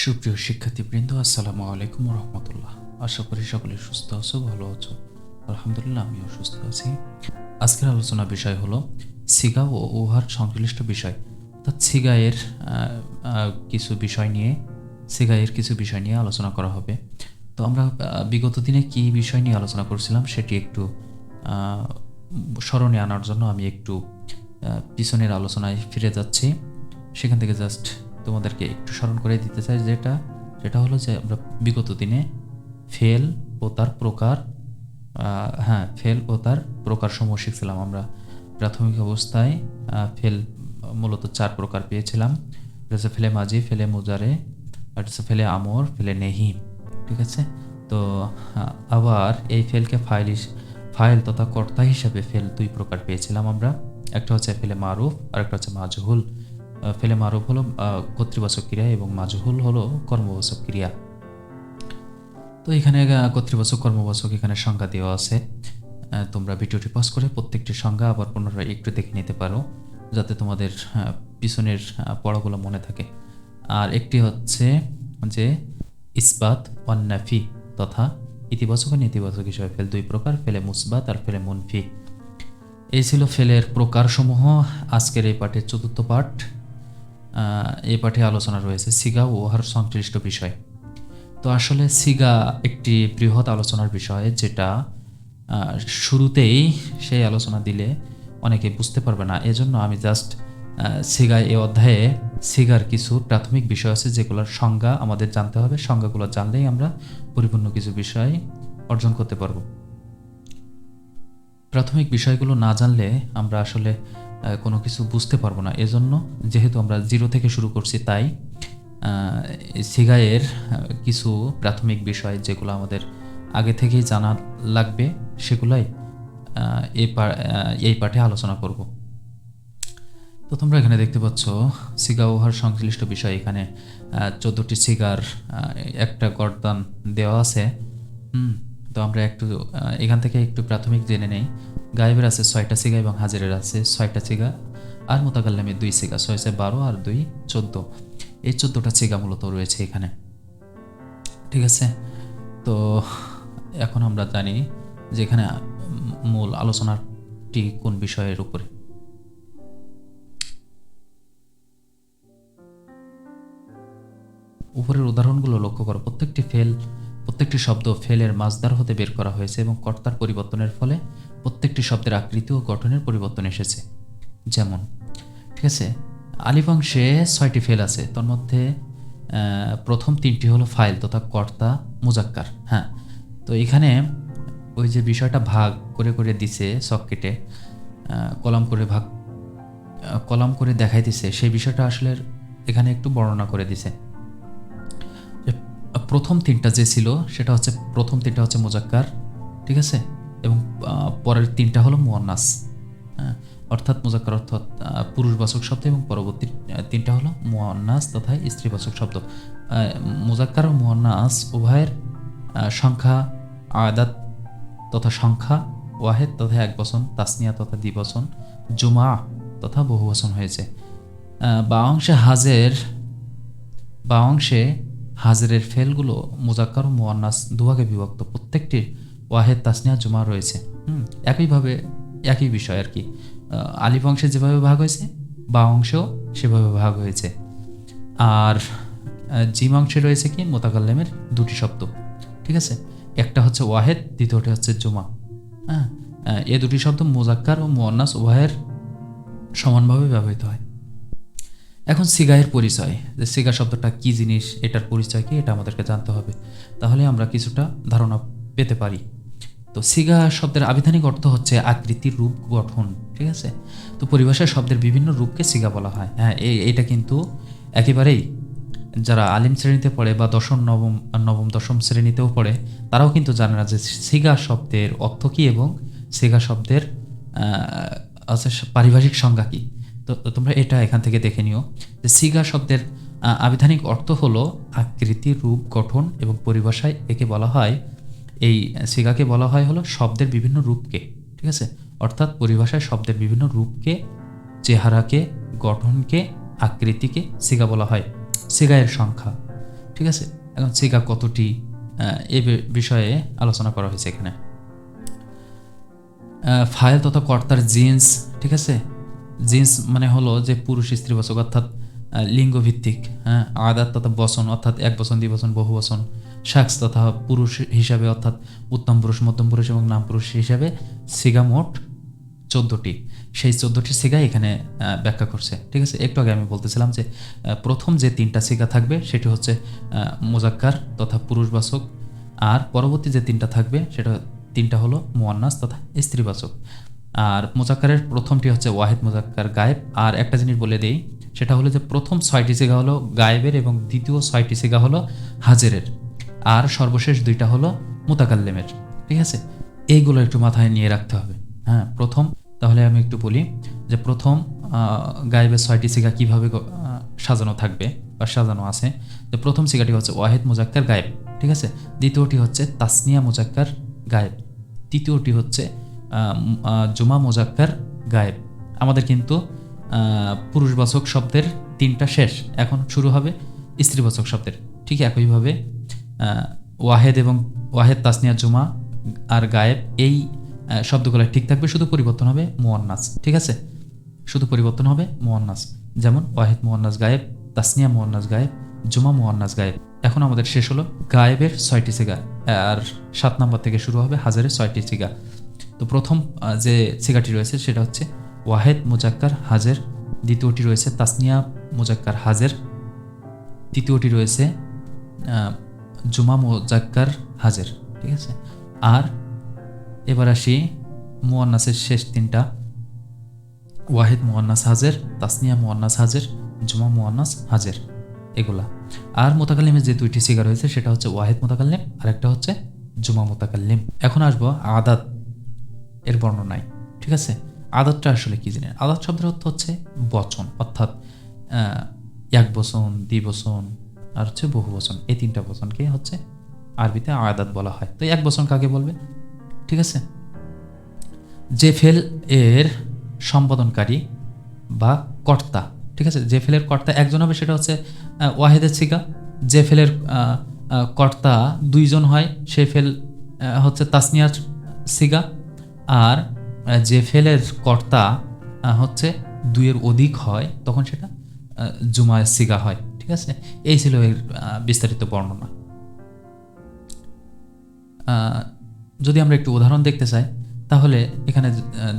সুপ্রিয় শিক্ষার্থীবৃন্দ, আসসালামু আলাইকুম রহমতুল্লাহ। আশা করি সকলে সুস্থ আছো, ভালো আছো। আলহামদুলিল্লাহ, আমিও সুস্থ আছি। আজকের আলোচনা বিষয় হলো সিগা ও উহার সংশ্লিষ্ট বিষয়, অর্থাৎ সিগাইয়ের কিছু বিষয় নিয়ে আলোচনা করা হবে। তো আমরা বিগত দিনে কি বিষয় নিয়ে আলোচনা করছিলাম সেটি একটু স্মরণে আনার জন্য আমি একটু পিছনের আলোচনায় ফিরে যাচ্ছি। সেখান থেকে জাস্ট তোমাদেরকে একটু স্মরণ করে দিতে চাই, যেটা হলো যে আমরা বিগত দিনে ফেল ও তার প্রকারসমূহ শিখছিলাম। আমরা প্রাথমিক অবস্থায় ফেল মূলত 4 প্রকার পেয়েছিলাম। এটা হচ্ছে ফেলে মাজি, ফেলে মুজারে, আর হচ্ছে ফেলে আমর, ফেলে নেহি। ঠিক আছে। তো আবার এই ফেলকে ফাইল তথা কর্তা হিসাবে ফেল 2 প্রকার পেয়েছিলাম আমরা। একটা হচ্ছে ফেলে মারুফ আর একটা হচ্ছে মাজহুল। ফেলে মারুফ হলো কর্তৃবাচক ক্রিয়া এবং মাজহুল হলো কর্মবাচক ক্রিয়া। তো এখানে কর্তৃবাচক কর্মবাচক এখানে সংজ্ঞা দেওয়া আছে। তোমরা ভিডিওটি পজ করে প্রত্যেকটি সংজ্ঞা আবার পুনরায় একটু দেখে নিতে পারো, যাতে তোমাদের পিছনের পড়াগুলো মনে থাকে। আর একটি হচ্ছে যে ইসবাত ওয়ান্নাফি তথা ইতিবাচক ও নেতিবাচক হিসাবে ফেল 2 প্রকার, ফেলে মুসবাত আর ফেলে মুনফি। এই ছিল ফেলের প্রকারসমূহ। আজকের এই পাঠের 4র্থ পাঠ। এই পাঠে আলোচনা রয়েছে সিগা ও উহার সংশ্লিষ্ট বিষয়। তো আসলে সিগা একটি বৃহৎ আলোচনার বিষয়, যেটা শুরুতেই সেই আলোচনা দিলে অনেকে বুঝতে পারবে না। এজন্য আমি জাস্ট এই অধ্যায়ে সিগার কিছু প্রাথমিক বিষয় আছে যেগুলোর সংজ্ঞা আমাদের জানতে হবে। সংজ্ঞাগুলো জানলেই আমরা পরিপূর্ণ কিছু বিষয় অর্জন করতে পারব। প্রাথমিক বিষয়গুলো না জানলে আমরা আসলে কোনো কিছু বুঝতে পারবো না। এজন্য যেহেতু আমরা 0 থেকে শুরু করছি, তাই সিগাইয়ের কিছু প্রাথমিক বিষয় যেগুলো আমাদের আগে থেকেই জানা লাগবে, সেগুলাই এই পাঠে আলোচনা করব। তো তোমরা এখানে দেখতে পাচ্ছ সিগা উহার সংশ্লিষ্ট বিষয়। এখানে 14টি সিগার একটা গর্দান দেওয়া আছে। তো আমরা এখান থেকে একটু প্রাথমিক জেনে নেই। গায়েবের আছে 6টা সিগা এবং হাজিরের আছে 6টা সিগা, আর মুতাকাল্লিমের 2 সিগা, 6 আছে 12 আর 2 14। এই 14টা সিগা মূলত রয়েছে এখানে। ঠিক আছে। তো এখন আমরা জানি যে এখানে মূল আলোচনাটি কোন বিষয়ের উপরে। উপরের উদাহরণগুলো লক্ষ্য করো। প্রত্যেকটি শব্দ ফেলের মাজদার হতে বের করা হয়েছে এবং কর্তার পরিবর্তনের ফলে প্রত্যেকটি শব্দের আকৃতি ও গঠনের পরিবর্তন এসেছে। যেমন, ঠিক আছে, আলিফ অংশে 6টি ফেল আছে। তার মধ্যে প্রথম 3টি হলো ফাইল তথা কর্তা মুজাক্কার। হ্যাঁ, তো এখানে ওই যে বিষয়টা ভাগ করে করে দিছে, সকেটে কলাম করে দেখাই দিছে, সেই বিষয়টা আসলে এখানে একটু বর্ণনা করে দিছে। প্রথম 3টা যে ছিল সেটা হচ্ছে মুজাক্কার। ঠিক আছে। এবং পরের 3টা হলো মুয়ান্নাস। অর্থাৎ মুজাক্কার অর্থাৎ পুরুষবাচক শব্দ, এবং পরবর্তী 3টা হলো মুয়ান্নাস তথা স্ত্রীবাচক শব্দ। মুজাক্কার ও মুয়ান্নাস উভয়ের সংখ্যা আদাত তথা সংখ্যা ওয়াহেদ তথা একবচন, তাসনিয়া তথা দ্বিবচন, জুমা তথা বহুবচন হয়েছে। বা অংশে হাজরের ফেলগুলো মুজাক্কার ও মুয়ান্নাস দুভাগে বিভক্ত। প্রত্যেকটির ওয়াহেদ, তাসনিয়া, জুমা রয়েছে। একইভাবে একই বিষয় আর কি। আলিফ অংশে যেভাবে ভাগ হয়েছে বা অংশেও সেভাবে ভাগ হয়েছে। আর জিম অংশে রয়েছে কি মুতাকাল্লিমের 2টি শব্দ। ঠিক আছে। একটা হচ্ছে ওয়াহেদ, দ্বিতীয়টি হচ্ছে জুমা। এই 2টি শব্দ মুজাক্কার ও মুয়ান্নাস উভয়ের সমানভাবে ব্যবহৃত হয়। এখন সিগায়ের পরিচয়, যে সিগা শব্দটা কি জিনিস, এটার পরিচয় কি, এটা আমাদেরকে জানতে হবে। তাহলে আমরা কিছুটা ধারণা পেতে পারি। তো সিগা শব্দের আবিধানিক অর্থ হচ্ছে আকৃতি, রূপ, গঠন। ঠিক আছে। তো পরিভাষায় শব্দের বিভিন্ন রূপকে সিগা বলা হয়। হ্যাঁ, এইটা কিন্তু একেবারেই যারা আলিম শ্রেণীতে পড়ে বা নবম দশম শ্রেণীতেও পড়ে, তারাও কিন্তু জানে না যে সিগা শব্দের অর্থ কী এবং সিগা শব্দের পারিভাষিক সংজ্ঞা কী। তো তোমরা এটা এখান থেকে দেখে নিও যে সিগা শব্দের আবিধানিক অর্থ হলো আকৃতি, রূপ, গঠন, এবং পরিভাষায় এই সিগাকে বলা হয় হলো শব্দের বিভিন্ন রূপকে। ঠিক আছে। অর্থাৎ পরিভাষায় শব্দের বিভিন্ন রূপকে, চেহারাকে, গঠনকে, আকৃতিকে সিগা বলা হয়। সিগায়ের সংখ্যা ঠিক আছে। এখন সিগা কতটি এই বিষয়ে আলোচনা করা হয়েছে এখানে। ফাইল তথা কর্তার জিন্স, ঠিক আছে। জিন্স মানে হলো যে পুরুষ স্ত্রীবাচক অর্থাৎ লিঙ্গভিত্তিক, হ্যাঁ। আদাত তথা বচন অর্থাৎ এক বচন, দ্বিবচন, বহু বচন। শাক্স তথা পুরুষ হিসাবে অর্থাৎ উত্তম পুরুষ, মধ্যম পুরুষ এবং নাম পুরুষ হিসাবে সিগা মোট 14টি। সেই 14টি সিগা এখানে ব্যাখ্যা করছে, ঠিক আছে। একটু আগে আমি বলতেছিলাম যে প্রথম যে 3টা সিগা থাকবে সেটি হচ্ছে মুজাক্কার তথা পুরুষবাচক, আর পরবর্তী যে 3টা থাকবে সেটা 3টা হলো মুয়ান্নাস তথা স্ত্রীবাচক। আর মুজাক্কারের প্রথমটি হচ্ছে ওয়াহিদ মুজাক্কার গায়েব। আর একটা জিনিস বলে দেই, সেটা হলো যে প্রথম 6টি সিগা হলো গায়েবের এবং দ্বিতীয় 6টি সিগা হলো হাজেরের, আর সর্বশেষ 2টা হলো মুতাকাল্লিমের, ঠিক আছে। এইগুলো একটু মাথায় নিয়ে রাখতে হবে, হ্যাঁ। প্রথম, তাহলে আমি একটু বলি যে প্রথম গায়েবের 6টি সিগা কীভাবে সাজানো থাকবে বা সাজানো আছে। যে প্রথম সিগাটি হচ্ছে ওয়াহিদ মুজাক্কার গায়েব, ঠিক আছে। দ্বিতীয়টি হচ্ছে তাসনিয়া মুজাক্কার গায়েব। তৃতীয়টি হচ্ছে জুমা মুজাক্কার গায়েব। আমাদের কিন্তু পুরুষবাচক শব্দের 3টা শেষ, এখন শুরু হবে স্ত্রীবাচক শব্দের। ঠিক একইভাবে ওয়াহেদ এবং ওয়াহেদ, তাসনিয়া, জুমা আর গায়েব এই শব্দগুলো ঠিক থাকবে, শুধু পরিবর্তন হবে মুয়ান্নাস, ঠিক আছে। শুধু পরিবর্তন হবে মুয়ান্নাস, যেমন ওয়াহেদ মুয়ান্নাস গায়েব, তাসনিয়া মুয়ান্নাস গায়েব, জুমা মুয়ান্নাস গায়েব। এখন আমাদের শেষ হলো গায়েবের 6টি সিগা, আর 7 নম্বর থেকে শুরু হবে হাজারের 6টি সিগা। তো প্রথম যে সিগাটি রয়েছে সেটা হচ্ছে ওয়াহেদ মুজাক্কার হাজের, দ্বিতীয়টি রয়েছে তাসনিয়া মুজাক্কার হাজের, তৃতীয়টি রয়েছে জুমা মুজাক্কার হাজের, ঠিক আছে। আর এবার আসি মুয়ান্নাসের শেষ 3টা, ওয়াহিদ মুয়ান্নাস হাজের, তাসনিয়া মুয়ান্নাস হাজের, জুমা মুয়ান্নাস হাজের, এগুলা। আর মুতাকাল্লিমের যে 2টি সিগা রয়েছে সেটা হচ্ছে ওয়াহিদ মুতাকাল্লিম আর একটা হচ্ছে জুমা মুতাকাল্লিম। এখন আসবো আদাত এর বর্ণনায়, ঠিক আছে। আদাতটা আসলে কি জানেন? আদাত শব্দের অর্থ হচ্ছে বচন, অর্থাৎ এক বচন, দ্বিবচন আর হচ্ছে বহু বচন। এই 3টা বচনকে হচ্ছে আরবিতে আদাত বলা হয়। তো এক বচন কাকে বলবে, ঠিক আছে? যে ফেল এর সম্পাদনকারী বা কর্তা, ঠিক আছে। যে ফেলের কর্তা একজন হবে সেটা হচ্ছে ওয়াহেদের সিগা। যে ফেলের কর্তা 2 জন হয় সে ফেল হচ্ছে তাসনিয়ার সিগা। আর যে ফেলের কর্তা হচ্ছে 2 এর অধিক হয় তখন সেটা জুমায়ের সিগা হয়, ঠিক আছে। এই ছিল এর বিস্তারিত বর্ণনা। যদি আমরা একটু উদাহরণ দেখতে চাই তাহলে এখানে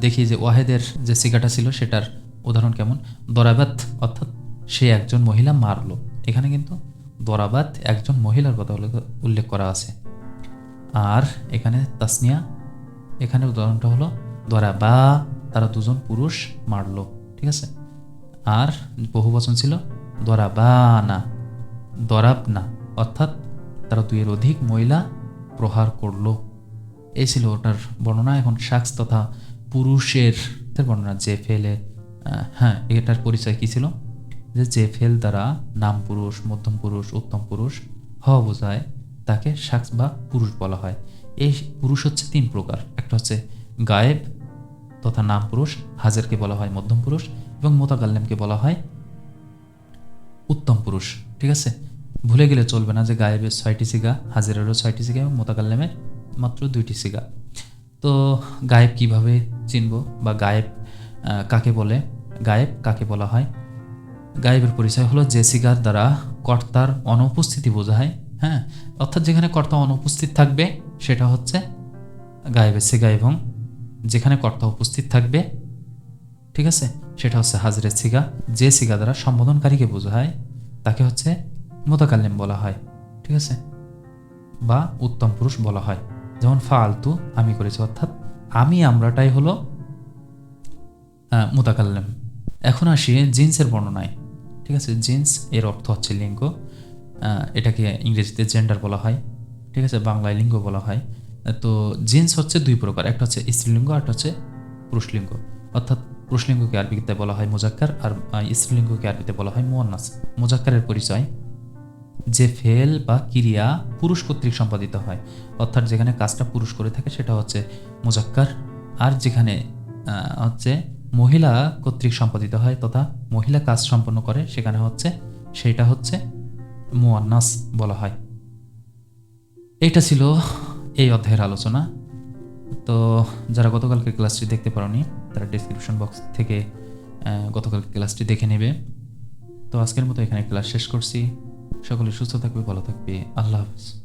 দেখি যে ওয়াহেদের যে সিগাটা ছিল সেটার উদাহরণ কেমন। দরাবাত অর্থাৎ সে একজন মহিলা মারলো, এখানে কিন্তু দরাবাত একজন মহিলার কথা উল্লেখ করা আছে। আর এখানে তাসনিয়া, এখানে উদাহরণটা হলো দরাবা, তারা 2 জন পুরুষ মারলো, ঠিক আছে। আর বহু বচন ছিল দরাবানা, দরাবনা অর্থাৎ তারা 2 এর অধিক মহিলা প্রহার করলো। এই ছিল ওটার বর্ণনা। এখন শাক্স তথা পুরুষের বর্ণনা। যে ফেলে, হ্যাঁ, এটার পরিচয় কি ছিল? যে ফেল দ্বারা নাম পুরুষ, মধ্যম পুরুষ, উত্তম পুরুষ হওয়া বোঝায় তাকে শাক্স বা পুরুষ বলা হয়। এই পুরুষ হচ্ছে 3 প্রকার। একটা হচ্ছে গায়েব তথা নাম পুরুষ, হাজেরকে বলা হয় মধ্যম পুরুষ এবং মুতাকাল্লিমকে বলা হয় উত্তম পুরুষ, ঠিক আছে। ভুলে গেলে চলবে না যে গায়েবের 6টি সিগা, হাজেরেরও 6টি সিগা এবং মুতাকাল্লিমের মাত্র 2টি সিগা। তো গায়েব কিভাবে চিনব বা গায়েব কাকে বলে, গায়েব কাকে বলা হয়? গায়েবের পরিচয় হলো যে সিগার দ্বারা কর্তার অনুপস্থিতি বোঝায়, হ্যাঁ। অর্থাৎ যেখানে কর্তা অনুপস্থিত থাকবে সেটা হচ্ছে গায়েবের সিগা, এবং যেখানে কর্তা উপস্থিত থাকবে, ঠিক আছে, সেটা হচ্ছে হাজরের সিগা। যে সিগা দ্বারা সম্বোধনকারীকে বোঝায় তাকে হচ্ছে মুতাকাল্লিম বলা হয়, ঠিক আছে, বা উত্তম পুরুষ বলা হয়। যেমন ফালতু, আমি করেছি, অর্থাৎ আমি আমরাটাই হলো মুতাকাল্লিম। এখন আসি জিন্সের বর্ণনায়, ঠিক আছে। জিন্স এর অর্থ হচ্ছে লিঙ্গ, এটাকে ইংরেজিতে জেন্ডার বলা হয়, ঠিক আছে, বাংলায় লিঙ্গ বলা হয়। তো জিন্স হচ্ছে 2 প্রকার, একটা হচ্ছে স্ত্রীলিঙ্গ আর একটা হচ্ছে পুরুষলিঙ্গ। অর্থাৎ পুরুষলিঙ্গকে আরবিতে বলা হয় মুজাক্কার আর স্ত্রীলিঙ্গকে আরবিতে বলা হয় মুয়ান্নাস। মুজাক্কারের পরিচয় যে ফেল বা ক্রিয়া পুরুষ কর্তৃক সম্পাদিত হয়, অর্থাৎ যেখানে কাজটা পুরুষ করে থাকে সেটা হচ্ছে মুজাক্কার। আর যেখানে হচ্ছে মহিলা কর্তৃক সম্পাদিত হয় তথা মহিলা কাজ সম্পন্ন করে সেখানে হচ্ছে সেটা হচ্ছে মুয়ান্নাস বলা হয়। এটা ছিল এই অধ্যায়ের আলোচনা। তো যারা গতকালকে ক্লাসটি দেখতে পারোনি তারা ডেসক্রিপশন বক্স থেকে গতকালকে ক্লাসটি দেখে নেবে। তো আজকের মতো এখানে ক্লাস শেষ করছি। সকলে সুস্থ থাকবে, ভালো থাকবে। আল্লাহ হাফিজ।